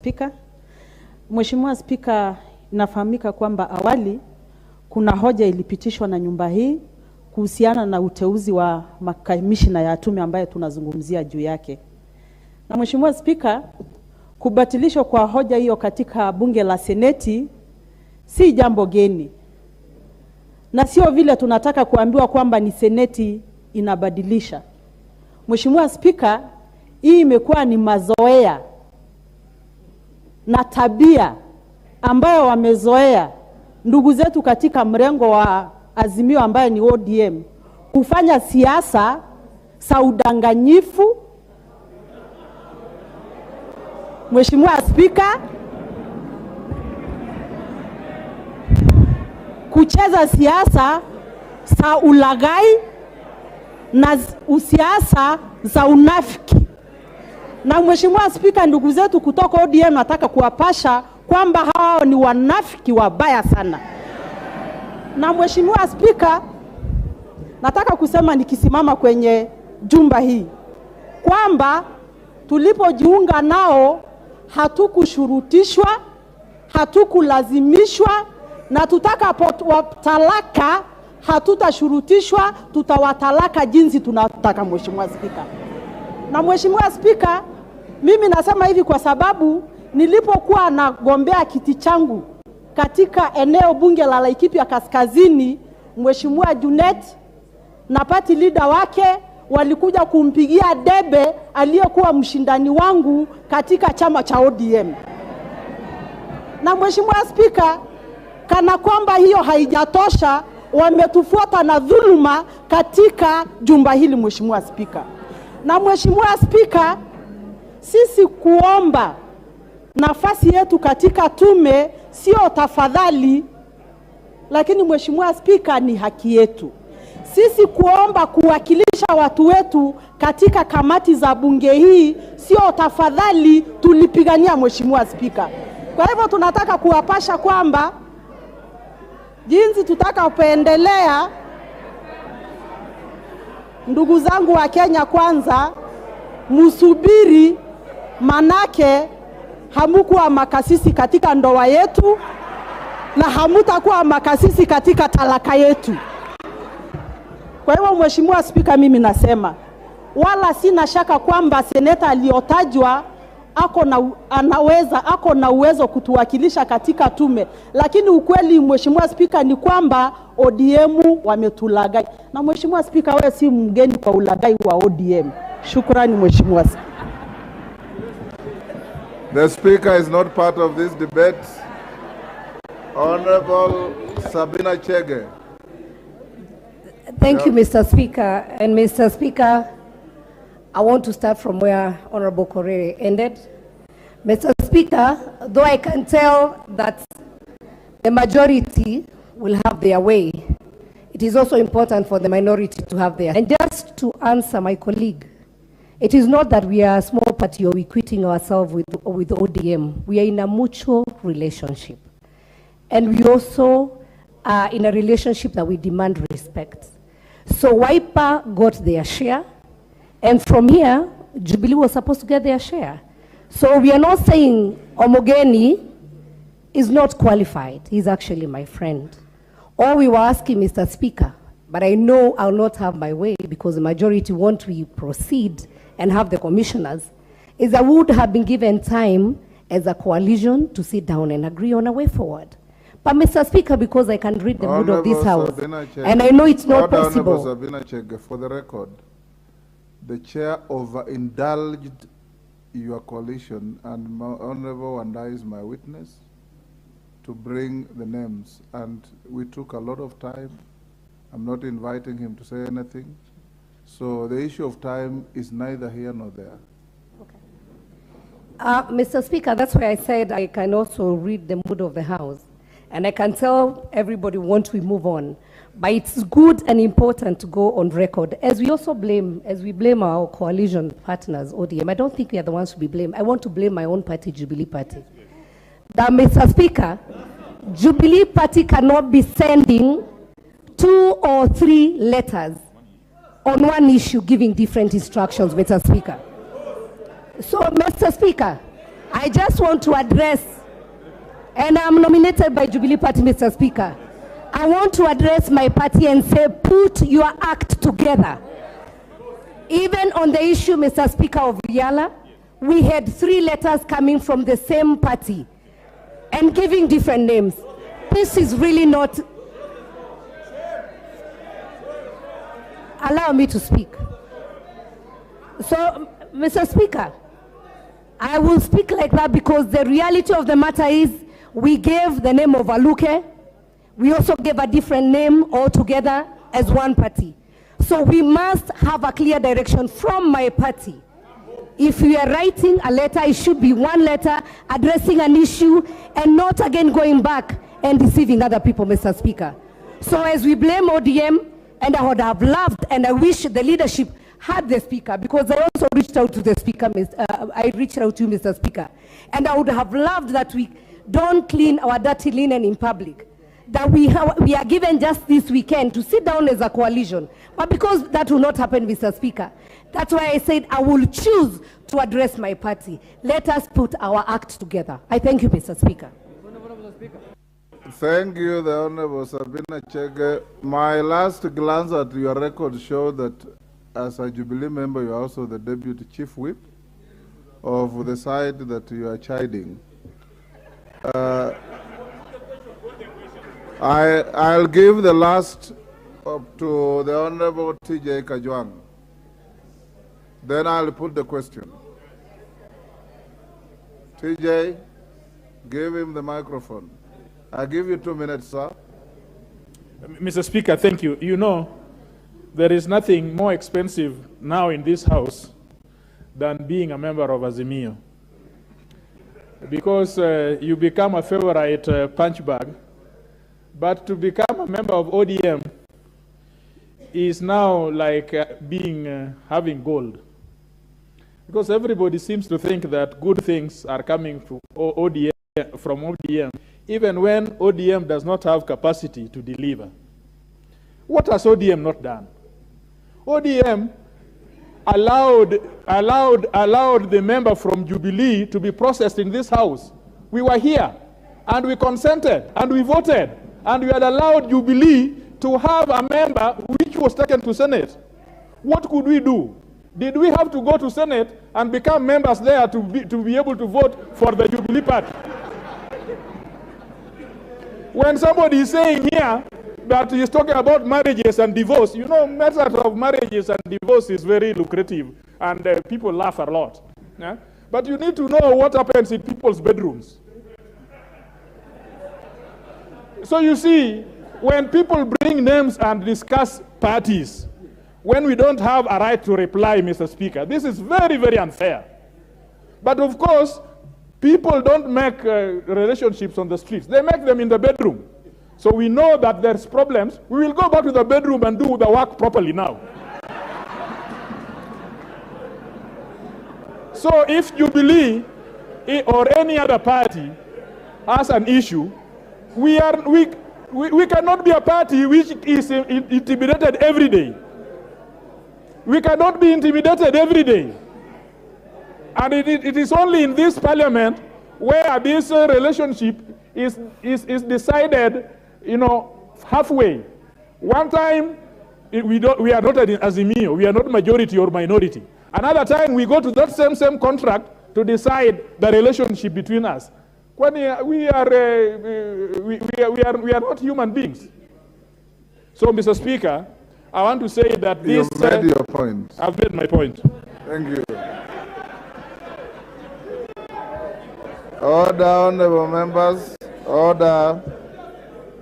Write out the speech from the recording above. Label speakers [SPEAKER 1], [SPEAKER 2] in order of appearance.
[SPEAKER 1] Spika. Mheshimiwa Spika, inafahamika kwamba awali kuna hoja ilipitishwa na nyumba hii kuhusiana na uteuzi wa makamishna ya tume ambayo tunazungumzia juu yake. Na Mheshimiwa Spika, kubatilishwa kwa hoja hiyo katika bunge la Seneti si jambo geni. Na sio vile tunataka kuambiwa kwamba ni Seneti inabadilisha. Mheshimiwa Spika, hii imekuwa ni mazoea na tabia ambayo wamezoea ndugu zetu katika mrengo wa Azimio ambayo ni ODM kufanya siasa za udanganyifu. Mheshimiwa Spika, kucheza siasa za ulaghai na siasa za unafiki. Na Mheshimiwa Spika, ndugu zetu kutoka ODM nataka kuwapasha kwamba hao ni wanafiki wabaya sana. Na Mheshimiwa Spika, nataka kusema nikisimama kwenye jumba hii kwamba tulipojiunga nao hatukushurutishwa, hatukulazimishwa, na tutakapowatalaka hatutashurutishwa, tutawatalaka jinsi tunataka. Mheshimiwa Spika. Na Mheshimiwa Spika, mimi nasema hivi kwa sababu nilipokuwa nagombea kiti changu katika eneo bunge la Laikipia Kaskazini, Mheshimiwa Junet na party leader wake walikuja kumpigia debe aliyekuwa mshindani wangu katika chama cha ODM. Na Mheshimiwa Spika, kana kwamba hiyo haijatosha, wametufuata na dhuluma katika jumba hili. Mheshimiwa Spika. Na Mheshimiwa Spika, sisi kuomba nafasi yetu katika tume sio tafadhali, lakini Mheshimiwa Spika ni haki yetu. Sisi kuomba kuwakilisha watu wetu katika kamati za bunge hii sio tafadhali, tulipigania. Mheshimiwa Spika. Kwa hivyo tunataka kuwapasha kwamba jinsi tutakapoendelea, ndugu zangu wa Kenya kwanza, musubiri, manake hamukuwa makasisi katika ndoa yetu na hamutakuwa makasisi katika talaka yetu. Kwa hivyo Mheshimiwa Spika, mimi nasema wala sina shaka kwamba seneta aliyotajwa ako na uwezo kutuwakilisha katika tume, lakini ukweli Mheshimiwa Spika ni kwamba ODM wametulagai. Na Mheshimiwa Spika, wewe si mgeni kwa ulagai wa ODM. Shukrani Mheshimiwa Spika.
[SPEAKER 2] The Speaker is not part of this debate. Honorable Sabina Chege.
[SPEAKER 3] Thank you, Mr. Speaker. And Mr. Speaker, I want to start from where Honorable Korere ended. Mr. Speaker, though I can tell that the majority will have their way, it is also important for the minority to have theirs. And just to answer my colleague, it is not that we are a small party or we quitting ourselves with ODM. We are in a mutual relationship. And we also are in a relationship that we demand respect. So Wiper got their share, and from here, Jubilee was supposed to get their share. So we are not saying Omogeni is not qualified. He's actually my friend. All we were asking, Mr. Speaker, but I know I'll not have my way because the majority want we proceed and have the commissioners, is that we would have been given time as a coalition to sit down and agree on a way forward. But Mr. Speaker, because I can read the mood of this House, and I know it's not possible.
[SPEAKER 2] Sabina Chege, for the record, the chair overindulged your coalition, and Honorable Wanda is my witness to bring the names, and we took a lot of time. I'm not inviting him to say anything. So the issue of time is neither here nor there.
[SPEAKER 3] Okay. Mr. Speaker, that's why I said I can also read the mood of the House. And I can tell everybody once we move on. But it's good and important to go on record. As we also blame our coalition partners, ODM, I don't think we are the ones to be blamed. I want to blame my own party, Jubilee Party. That, Mr. Speaker, Jubilee Party cannot be sending 2 or 3 letters on one issue giving different instructions, Mr. Speaker. So, Mr. Speaker, I just want to address, and I'm nominated by Jubilee Party, Mr. Speaker. I want to address my party and say, put your act together. Even on the issue, Mr. Speaker, of Yala, we had 3 letters coming from the same party and giving different names. This is really not... Allow me to speak. So, Mr. Speaker, I will speak like that because the reality of the matter is we gave the name of Aluke. We also gave a different name altogether as one party. So we must have a clear direction from my party. If we are writing a letter, it should be one letter addressing an issue and not again going back and deceiving other people, Mr. Speaker. So as we blame ODM, and I would have loved, and I wish the leadership had the Speaker, because I also reached out to the Speaker, I reached out to you, Mr. Speaker, and I would have loved that we don't clean our dirty linen in public, that we are given just this weekend to sit down as a coalition. But because that will not happen, Mr. Speaker, that's why I said I will choose to address my party. Let us put our act together. I thank you, Mr. Speaker.
[SPEAKER 2] Thank you, the Honorable Sabina Chege. My last glance at your record showed that as a Jubilee member, you are also the Deputy Chief Whip of the side that you are chiding. I'll give the last up to the Honorable TJ Kajwang. Then I'll put the question. TJ, give him the microphone. I'll give you 2 minutes, sir.
[SPEAKER 4] Mr. Speaker, thank you. You know, there is nothing more expensive now in this House than being a member of Azimio. Because you become a favorite punch bag, but to become a member of ODM is now like having gold. Because everybody seems to think that good things are coming from ODM, even when ODM does not have capacity to deliver. What has ODM not done? ODM allowed the member from Jubilee to be processed in this House. We were here, and we consented, and we voted, and we had allowed Jubilee to have a member which was taken to Senate. What could we do? Did we have to go to Senate and become members there to be able to vote for the Jubilee Party? When somebody is saying here that he's talking about marriages and divorce, you know, method of marriages and divorce is very lucrative, and people laugh a lot. Yeah? But you need to know what happens in people's bedrooms. So you see, when people bring names and discuss parties, when we don't have a right to reply, Mr. Speaker, this is very, very unfair. But of course, people don't make relationships on the streets. They make them in the bedroom. So we know that there's problems. We will go back to the bedroom and do the work properly now. So if Jubilee or any other party has an issue, we cannot be a party which is intimidated every day. We cannot be intimidated every day. And it is only in this parliament where this relationship is decided, you know, halfway. One time, we are not in Azimio. We are not majority or minority. Another time, we go to that same contract to decide the relationship between us. When we are not human beings. So, Mr. Speaker, I want to say that this...
[SPEAKER 2] You've made your point.
[SPEAKER 4] I've made my point.
[SPEAKER 2] Thank you. Order, honorable members. Order.